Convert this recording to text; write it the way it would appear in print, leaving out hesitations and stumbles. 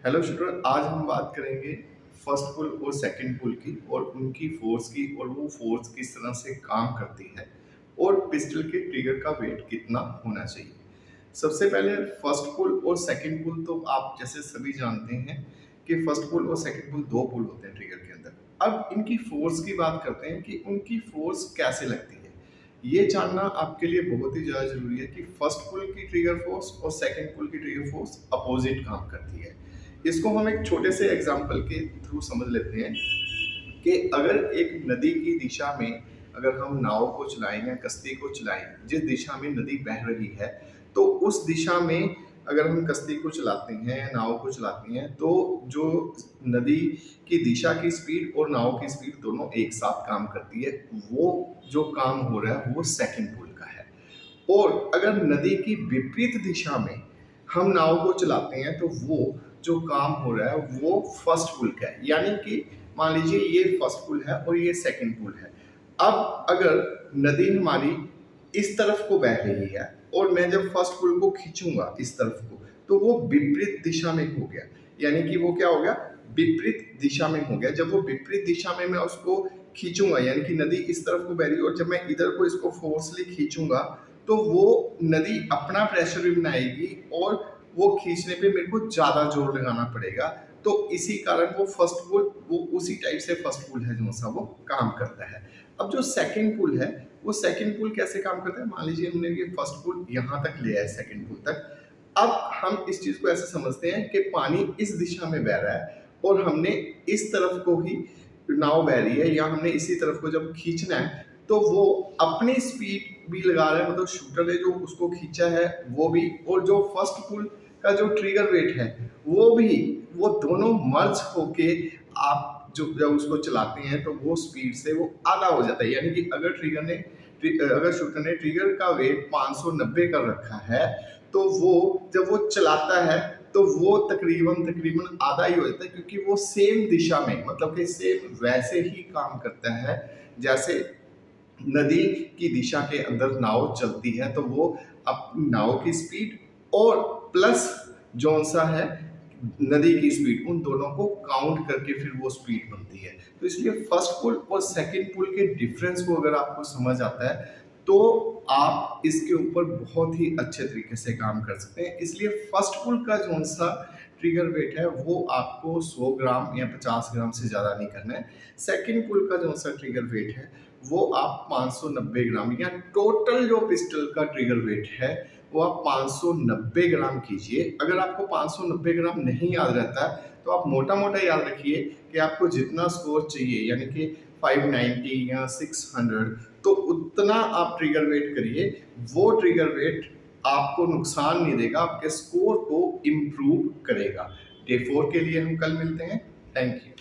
Hello student, आज हम बात करेंगे फर्स्ट पुल और सेकंड पुल की और उनकी फोर्स की और वो फोर्स किस तरह से काम करती है और पिस्टल के ट्रिगर का वेट कितना होना चाहिए। सबसे पहले फर्स्ट पुल और सेकंड पुल तो आप जैसे सभी जानते हैं कि फर्स्ट पुल और सेकंड पुल दो पुल होते हैं ट्रिगर के अंदर। अब इनकी फोर्स की बात करते हैं कि उनकी फोर्स कैसे लगती है। ये जानना आपके लिए बहुत ही ज़्यादा ज़रूरी है कि फर्स्ट पुल की ट्रिगर फोर्स और सेकंड पुल की ट्रिगर फोर्स अपोजिट काम करती है। इसको हम एक छोटे से एग्जाम्पल के थ्रू समझ लेते हैं कि अगर एक नदी की दिशा में अगर हम नाव को चलाएं या कश्ती को चलाएं, जिस दिशा में नदी बह रही है तो उस दिशा में अगर हम कश्ती को चलाते हैं या नाव को चलाते हैं तो जो नदी की दिशा की स्पीड और नाव की स्पीड दोनों एक साथ काम करती है। वो जो काम हो रहा है वो सेकंड पुल का है। और अगर नदी की विपरीत दिशा में हम नाव को चलाते हैं तो वो जो काम हो रहा है वो फर्स्ट पुल का है। यानी कि मान लीजिए ये फर्स्ट पुल है और ये सेकंड पुल है। अब अगर नदी हमारी इस तरफ को बह रही है और मैं जब फर्स्ट पुल को खींचूंगा इस तरफ को तो वो विपरीत दिशा में हो गया। यानी कि वो क्या हो गया, विपरीत दिशा में हो गया। जब वो विपरीत दिशा में मैं उसको खींचूंगा यानी कि नदी इस तरफ को बह रही है और जब मैं इधर को इसको फोर्सली खींचूंगा तो वो नदी अपना प्रेशर भी बनाएगी और वो खींचने पे मेरे को ज्यादा जोर लगाना पड़ेगा। तो इसी कारण वो फर्स्ट पुल वो उसी टाइप से फर्स्ट पुल है जो सा वो काम करता है। अब जो सेकंड पुल है वो सेकंड पुल कैसे काम करता है। मान लीजिए हमने ये फर्स्ट पुल यहाँ तक ले आए सेकंड पुल तक। अब हम इस चीज को ऐसे समझते हैं कि पानी इस दिशा में बह रहा है और हमने इस तरफ को ही नाव बह रही है या हमने इसी तरफ को जब खींचना है तो वो अपनी स्पीड भी लगा रहा है, मतलब शूटर ने जो उसको खींचा है वो भी, और जो फर्स्ट पुल का जो ट्रिगर वेट है वो भी, वो दोनों मर्ज होके आप जो जब उसको चलाते हैं तो वो स्पीड से वो आधा हो जाता है। यानी कि अगर शूटर ने ट्रिगर का वेट 590 कर रखा है तो वो जब वो चलाता है तो वो तकरीबन तकरीबन आधा ही हो जाता है, क्योंकि वो सेम दिशा में, मतलब कि सेम वैसे ही काम करता है जैसे नदी की दिशा के अंदर नाव चलती है। तो वो अपनी नाव की स्पीड और प्लस जौन सा है नदी की स्पीड, उन दोनों को काउंट करके फिर वो स्पीड बनती है। तो इसलिए फर्स्ट पुल और सेकंड पुल के डिफरेंस को अगर आपको समझ आता है तो आप इसके ऊपर बहुत ही अच्छे तरीके से काम कर सकते हैं। इसलिए फर्स्ट पुल का जौन सा ट्रिगर वेट है वो आपको 100 ग्राम या 50 ग्राम से ज़्यादा नहीं करना है। सेकंड पुल का जौन सा ट्रिगर वेट है वो आप 590 ग्राम या टोटल जो पिस्टल का ट्रिगर वेट है वो आप 590 ग्राम कीजिए। अगर आपको 590 ग्राम नहीं याद रहता है तो आप मोटा मोटा याद रखिए कि आपको जितना स्कोर चाहिए यानी कि 590 या 600 तो उतना आप ट्रिगर वेट करिए। वो ट्रिगर वेट आपको नुकसान नहीं देगा, आपके स्कोर को इम्प्रूव करेगा। डे 4 के लिए हम कल मिलते हैं। Thank you.